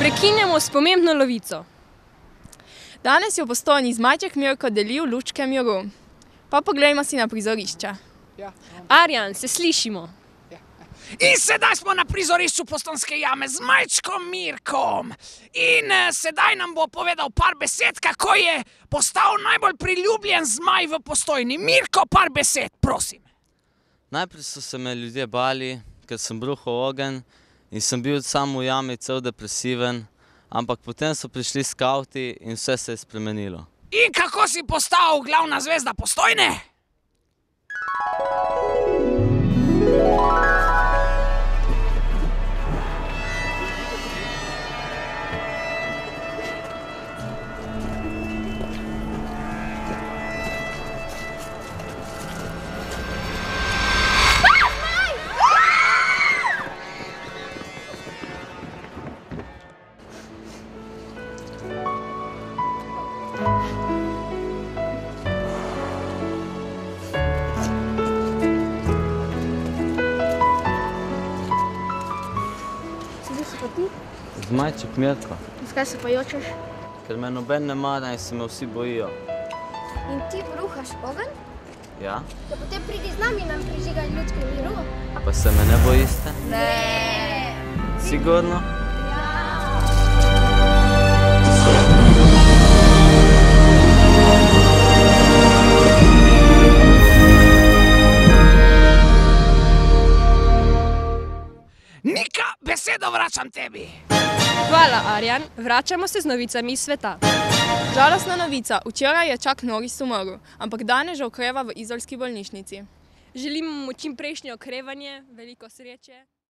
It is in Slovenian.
Prekinjamo s pomembno novico. Danes je v Postojni Zmajček Mirko delil lučke miru. Pa poglejmo si na prizorišče. Arjan, se slišimo. In sedaj smo na prizorišču Postojnske jame z Zmajčkom Mirkom. In sedaj nam bo povedal par besed, kako je postal najbolj priljubljen zmaj v Postojni. Mirko, par besed, prosim. Najprej so se me ljudje bali, ker sem bruhal ogenj in sem bil sam v jami cel depresiven, ampak potem so prišli skavti in vse se je spremenilo. In kako si postal glavna zvezda Postojne? Zmajček Mirko, Zakaj se pa jočeš? ker me noben ne mara in se me vsi bojijo. In ti bruhaš ogenj? Ja? Ja, potem pridi z nami nam prižigaj ljudski miru. Pa se me ne bojiste? Ne. Sigurno? Nika, besedo vračam tebi. Hvala, Arjan. Vračamo se z novicami iz sveta. Žalostna novica, včeraj je Chuck Norris umrl, ampak danes že okreva v izolski bolnišnici. Želimo mu čimprejšnje okrevanje, veliko sreče.